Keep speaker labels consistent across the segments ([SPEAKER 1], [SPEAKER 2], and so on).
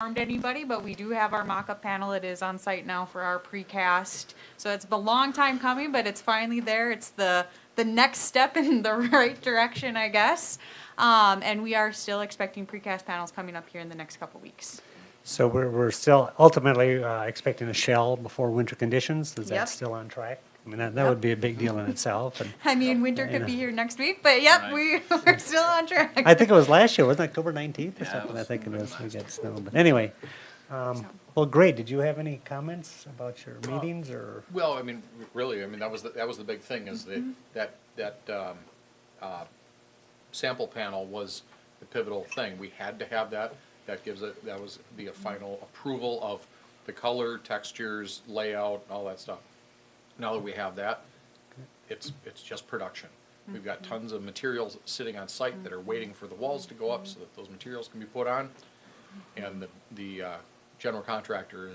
[SPEAKER 1] informed anybody, but we do have our mock-up panel. It is on site now for our precast. So it's been a long time coming, but it's finally there. It's the next step in the right direction, I guess. And we are still expecting precast panels coming up here in the next couple weeks.
[SPEAKER 2] So we're still ultimately expecting a shell before winter conditions. Is
[SPEAKER 1] Yep.
[SPEAKER 2] that still on track? I mean, that would be a big deal in itself. And
[SPEAKER 1] I mean, winter could be here next week, but yep,
[SPEAKER 3] Right.
[SPEAKER 1] we're still on track.
[SPEAKER 2] I think it was last year, wasn't it October 19th or
[SPEAKER 3] Yeah, it
[SPEAKER 2] something? I
[SPEAKER 3] was
[SPEAKER 2] think it was. We
[SPEAKER 3] last
[SPEAKER 2] got snow. But anyway, well, great. Did you have any comments about your meetings or?
[SPEAKER 4] Well, I mean, really, I mean, that was the big thing is that sample panel was the pivotal thing. We had to have that. That was the final approval of the color, textures, layout, all that stuff. Now that we have that, it's just production. We've got tons of materials sitting on site that are waiting for the walls to go up so that those materials can be put on. And the general contractor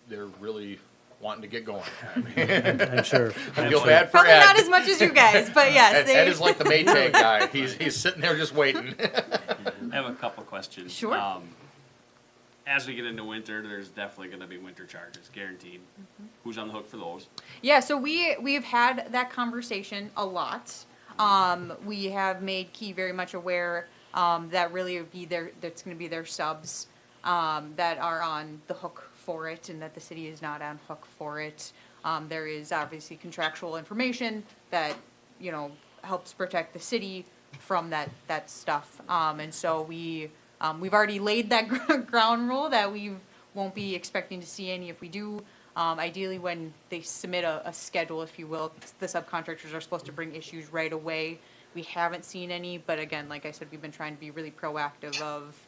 [SPEAKER 4] they're really wanting to get going. I mean,
[SPEAKER 2] I'm sure.
[SPEAKER 4] I feel bad for
[SPEAKER 1] Probably
[SPEAKER 4] Ed.
[SPEAKER 1] not as much as you guys, but yes.
[SPEAKER 4] Ed is like the Maytag guy. He's sitting there just waiting.
[SPEAKER 3] I have a couple questions.
[SPEAKER 1] Sure.
[SPEAKER 3] As we get into winter, there's definitely going to be winter charges, guaranteed. Who's on the hook for those?
[SPEAKER 1] Yeah, so we've had that conversation a lot. We have made Key very much aware that really would be that's going to be their subs that are on the hook for it, and that the city is not on hook for it. There is obviously contractual information that helps protect the city from that stuff, and so we've already laid that ground rule that we won't be expecting to see any. If we do, ideally when they submit a schedule, if you will, the subcontractors are supposed to bring issues right away. We haven't seen any, but again, like I said, we've been trying to be really proactive of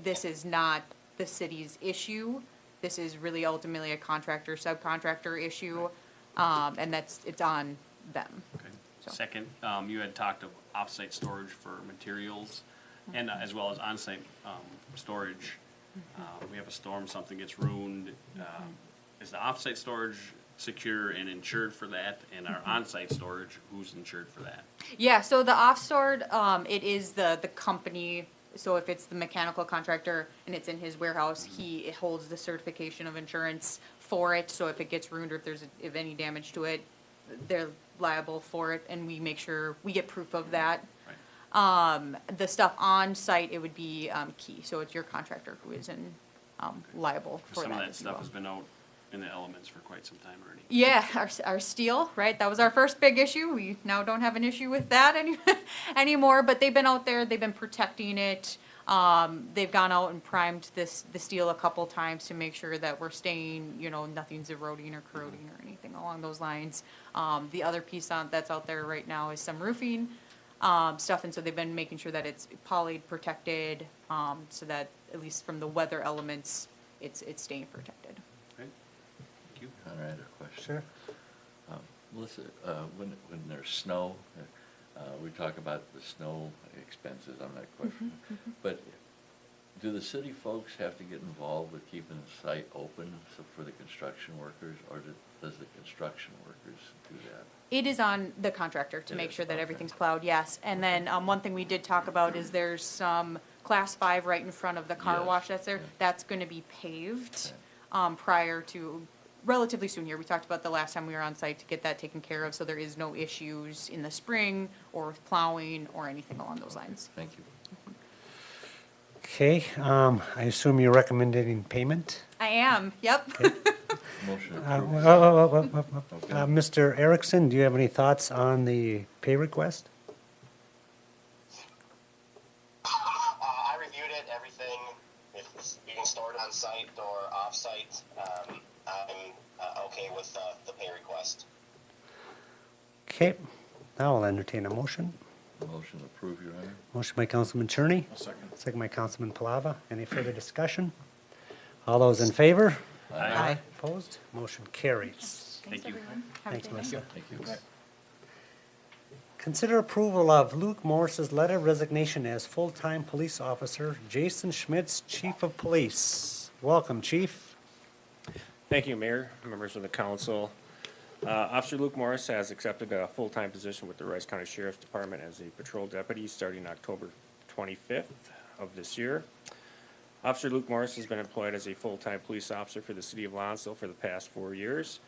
[SPEAKER 1] this is not the city's issue. This is really ultimately a contractor, subcontractor issue, and it's on them.
[SPEAKER 3] Okay.
[SPEAKER 1] So.
[SPEAKER 3] Second, you had talked of off-site storage for materials, and as well as on-site storage. We have a storm, something gets ruined. Is the off-site storage secure and insured for that? And our on-site storage, who's insured for that?
[SPEAKER 1] Yeah, so the off-stored, it is the company. So if it's the mechanical contractor and it's in his warehouse, he holds the certification of insurance for it. So if it gets ruined or if any damage to it, they're liable for it, and we make sure we get proof of that.
[SPEAKER 3] Right.
[SPEAKER 1] The stuff on site, it would be Key. So it's your contractor who is liable for
[SPEAKER 3] Some
[SPEAKER 1] that.
[SPEAKER 3] of that
[SPEAKER 1] as
[SPEAKER 3] stuff
[SPEAKER 1] well.
[SPEAKER 3] has been out in the elements for quite some time already.
[SPEAKER 1] Yeah, our steel, right? That was our first big issue. We now don't have an issue with that anymore, but they've been out there, they've been protecting it. They've gone out and primed the steel a couple times to make sure that we're staying, nothing's eroding or corroding or anything along those lines. The other piece that's out there right now is some roofing stuff, and so they've been making sure that it's polyed, protected, so that at least from the weather elements, it's staying protected.
[SPEAKER 3] Right? Thank you.
[SPEAKER 5] Conrad, a question.
[SPEAKER 2] Sure.
[SPEAKER 5] Melissa, when there's snow, we talk about the snow expenses on that question. But do the city folks have to get involved with keeping the site open for the construction workers, or does the construction workers do that?
[SPEAKER 1] It is on the contractor to make sure that everything's plowed, yes. And then one thing we did talk about is there's some class 5 right in front of the car
[SPEAKER 5] Yes,
[SPEAKER 1] wash that's there.
[SPEAKER 5] yeah.
[SPEAKER 1] That's going to be paved prior to relatively soon here. We talked about the last time we were on site to get that taken care of, so there is no issues in the spring or with plowing or anything along those lines.
[SPEAKER 5] Thank you.
[SPEAKER 2] Okay, I assume you're recommending payment?
[SPEAKER 1] I am, yep.
[SPEAKER 5] Motion
[SPEAKER 2] Uh,
[SPEAKER 5] approved. Okay.
[SPEAKER 2] Mr. Erickson, do you have any thoughts on the pay request?
[SPEAKER 6] I reviewed it, everything. If it's being stored on site or off site, I'm okay with the pay request.
[SPEAKER 2] Okay, now I'll entertain a motion.
[SPEAKER 5] Motion approved, Your Honor.
[SPEAKER 2] Motion by Councilman Cherney,
[SPEAKER 4] Second.
[SPEAKER 2] second by Councilman Palava. Any further discussion? All those in favor?
[SPEAKER 3] Aye.
[SPEAKER 2] Opposed? Motion carries.
[SPEAKER 3] Thank you.
[SPEAKER 1] Everyone. Have a
[SPEAKER 2] Thanks,
[SPEAKER 1] good night.
[SPEAKER 2] Melissa.
[SPEAKER 5] Thank you.
[SPEAKER 2] Consider approval of Luke Morris's letter of resignation as full-time police officer, Jason Schmitz, Chief of Police. Welcome, Chief.
[SPEAKER 7] Thank you, Mayor, members of the council. Officer Luke Morris has accepted a full-time position with the Rice County Sheriff's Department as a patrol deputy starting October 25th of this year. Officer Luke Morris has been employed as a full-time police officer for the city of Lonsdale for the past 4 years.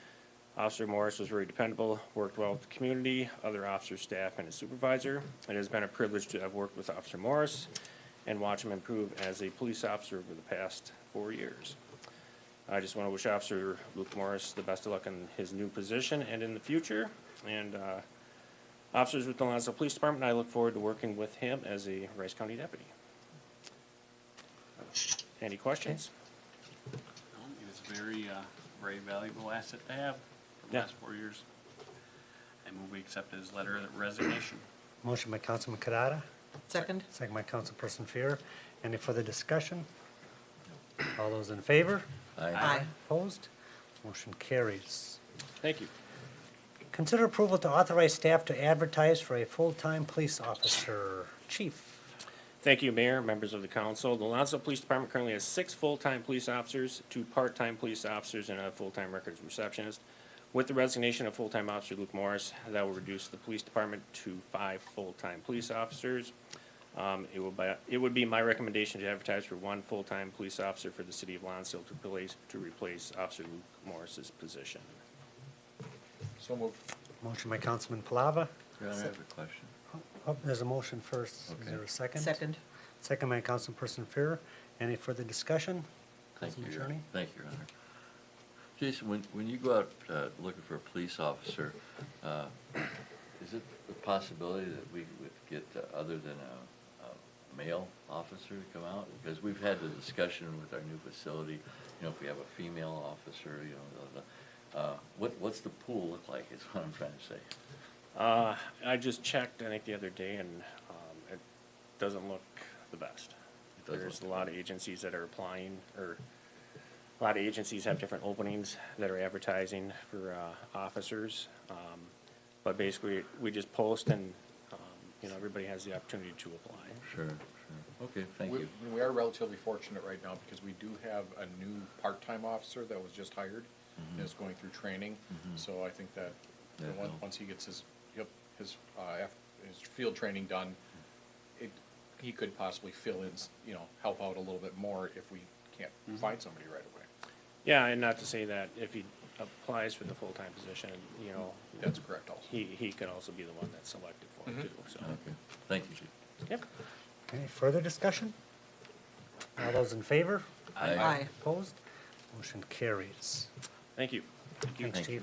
[SPEAKER 7] Officer Morris was very dependable, worked well with the community, other officers, staff, and his supervisor. It has been a privilege to have worked with Officer Morris and watch him improve as a police officer over the past 4 years. I just want to wish Officer Luke Morris the best of luck in his new position and in the future. And officers with the Lonsdale Police Department, I look forward to working with him as a Rice County deputy. Any questions?
[SPEAKER 3] It's a very valuable asset to have for the
[SPEAKER 7] Yeah.
[SPEAKER 3] last 4 years. I move we accept his letter of resignation.
[SPEAKER 2] Motion by Councilman Kadada,
[SPEAKER 8] Second?
[SPEAKER 2] second by Councilperson Fear. Any further discussion? All those in favor?
[SPEAKER 8] Aye.
[SPEAKER 2] Opposed? Motion carries.
[SPEAKER 7] Thank you.
[SPEAKER 2] Consider approval to authorize staff to advertise for a full-time police officer. Chief.
[SPEAKER 7] Thank you, Mayor, members of the council. The Lonsdale Police Department currently has 6 full-time police officers, 2 part-time police officers, and a full-time records receptionist. With the resignation of full-time officer Luke Morris, that will reduce the police department to 5 full-time police officers. It would be my recommendation to advertise for 1 full-time police officer for the city of Lonsdale to replace Officer Luke Morris's position.
[SPEAKER 4] So moved.
[SPEAKER 2] Motion by Councilman Palava.
[SPEAKER 5] Your Honor, I have a question.
[SPEAKER 2] Oh, there's a motion first. Is
[SPEAKER 5] Okay.
[SPEAKER 2] there a second?
[SPEAKER 8] Second?
[SPEAKER 2] Second by Councilperson Fear. Any further discussion?
[SPEAKER 5] Thank you,
[SPEAKER 2] Councilman
[SPEAKER 5] Your
[SPEAKER 2] Cherney?
[SPEAKER 5] Honor. Thank you, Your Honor. Jason, when you go out looking for a police officer, is it a possibility that we would get other than a male officer to come out? Because we've had the discussion with our new facility, if we have a female officer, what's the pool look like is what I'm trying to say.
[SPEAKER 7] I just checked, I think, the other day, and it doesn't look the best.
[SPEAKER 5] It doesn't
[SPEAKER 7] There's a
[SPEAKER 5] look
[SPEAKER 7] lot of agencies that are applying, or a lot of agencies have different openings that are advertising for officers. But basically, we just post and, everybody has the opportunity to apply.
[SPEAKER 5] Sure. Okay, thank you.
[SPEAKER 4] We are relatively fortunate right now because we do have a new part-time officer that was just hired and is going through training. So I think that
[SPEAKER 5] That helps.
[SPEAKER 4] once he gets his field training done, he could possibly fill in, help out a little bit more if we can't find somebody right away.
[SPEAKER 7] Yeah, and not to say that if he applies for the full-time position,
[SPEAKER 4] That's correct also.
[SPEAKER 7] he could also be the one that's selected for it too, so.
[SPEAKER 5] Okay, thank you, Chief.
[SPEAKER 7] Yep.
[SPEAKER 2] Any further discussion? All those in favor?
[SPEAKER 8] Aye.
[SPEAKER 2] Opposed? Motion carries.
[SPEAKER 7] Thank you.
[SPEAKER 2] Thanks,
[SPEAKER 5] Thank
[SPEAKER 2] Chief.
[SPEAKER 5] you.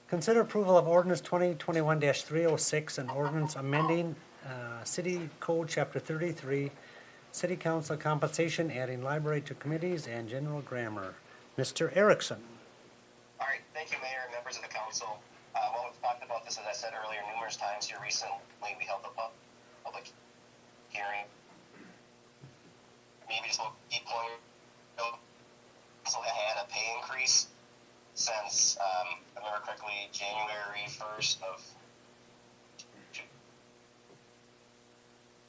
[SPEAKER 2] Consider approval of ordinance 2021-306 and ordinance amending City Code Chapter 33, City Council compensation, adding library to committees and general grammar. Mr. Erickson.
[SPEAKER 6] All right, thank you, Mayor and members of the council. Well, we've talked about this, as I said earlier, numerous times here recently. We held a public hearing. Maybe just a key point. So I had a pay increase since, if I remember correctly, January 1st of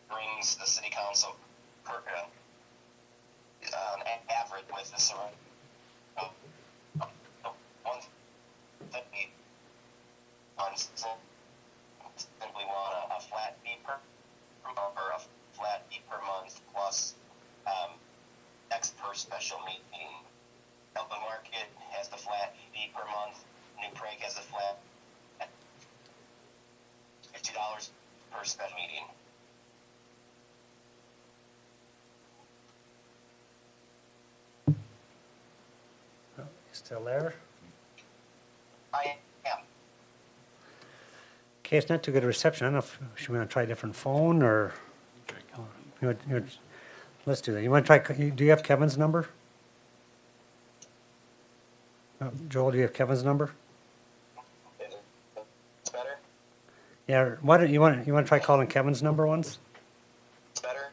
[SPEAKER 6] brings the city council average with this one that we simply want a flat fee per month plus X per special meeting. Elton Market has the flat fee per month. New Prague has the flat $50 per special meeting.
[SPEAKER 2] You still there?
[SPEAKER 6] I am.
[SPEAKER 2] Okay, it's not too good a reception. I don't know if we want to try a different phone or, let's do that. You want to try, do you have Kevin's number? Joel, do you have Kevin's number?
[SPEAKER 6] It's better.
[SPEAKER 2] Yeah, why don't you want to try calling Kevin's number once?
[SPEAKER 6] It's better.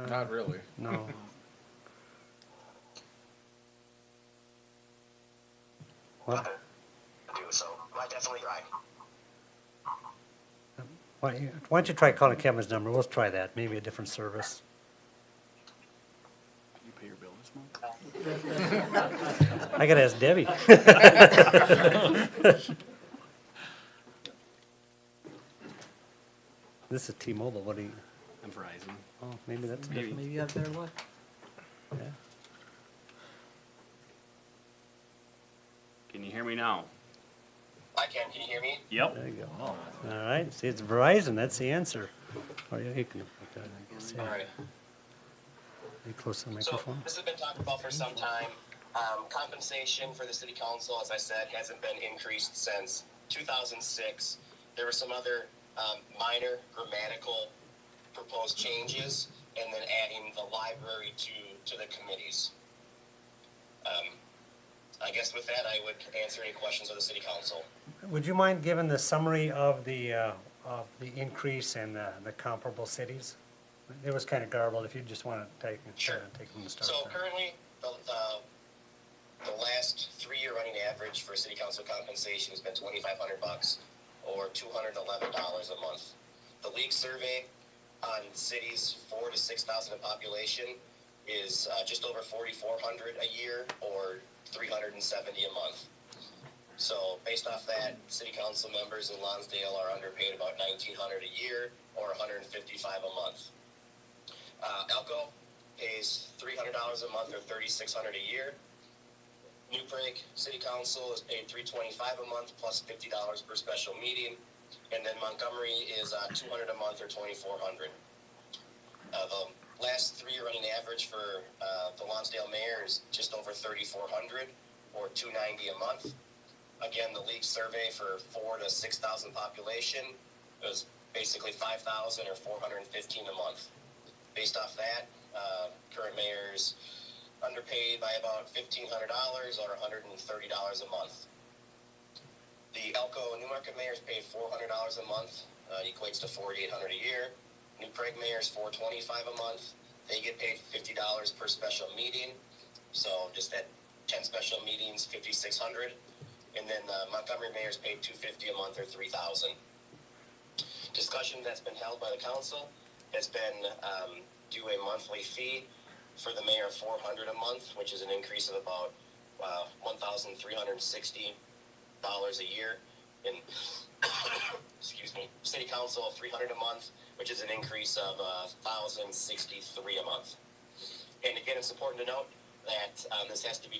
[SPEAKER 4] Not really.
[SPEAKER 2] No. What?
[SPEAKER 6] Do so. I definitely try.
[SPEAKER 2] Why don't you try calling Kevin's number? We'll try that. Maybe a different service.
[SPEAKER 3] You pay your bill this month?
[SPEAKER 2] I gotta ask Debbie. This is T-Mobile. What do you?
[SPEAKER 3] I'm Verizon.
[SPEAKER 2] Oh, maybe that's
[SPEAKER 3] Maybe.
[SPEAKER 2] different.
[SPEAKER 1] Maybe you have better luck.
[SPEAKER 2] Yeah.
[SPEAKER 3] Can you hear me now?
[SPEAKER 6] I can. Can you hear me?
[SPEAKER 3] Yep.
[SPEAKER 2] There you go. All right, see, it's Verizon, that's the answer. Or you can, I guess, yeah.
[SPEAKER 6] All right.
[SPEAKER 2] Be close to the
[SPEAKER 6] So
[SPEAKER 2] microphone.
[SPEAKER 6] this has been talked about for some time. Compensation for the city council, as I said, hasn't been increased since 2006. There were some other minor grammatical proposed changes, and then adding the library to the committees. I guess with that, I would answer any questions of the city council.
[SPEAKER 2] Would you mind giving the summary of the increase in the comparable cities? It was kind of garbled, if you just want to take
[SPEAKER 6] Sure.
[SPEAKER 2] take from the start.
[SPEAKER 6] So
[SPEAKER 2] there.
[SPEAKER 6] currently, the last 3-year running average for city council compensation has been $2,500 or $211 a month. The league survey on cities 4,000 to 6,000 in population is just over $4,400 a year or $370 a month. So based off that, city council members in Lonsdale are underpaid about $1,900 a year or $155 a month. Elko pays $300 a month or $3,600 a year. New Prague City Council is paid $325 a month plus $50 per special meeting, and then Montgomery is $200 a month or $2,400. The last 3-year running average for the Lonsdale mayor is just over $3,400 or $290 a month. Again, the league survey for 4,000 to 6,000 population was basically 5,000 or $415 a month. Based off that, current mayor's underpaid by about $1,500 or $130 a month. The Elko Newmarket mayor's paid $400 a month, equates to $4,800 a year. New Prague mayor's $425 a month. They get paid $50 per special meeting, so just at 10 special meetings, $5,600. And then Montgomery mayor's paid $250 a month or $3,000. Discussion that's been held by the council has been due a monthly fee for the mayor of $400 a month, which is an increase of about $1,360 a year. And excuse me, city council $300 a month, which is an increase of $1,063 a month. And again, it's important to note that this has to be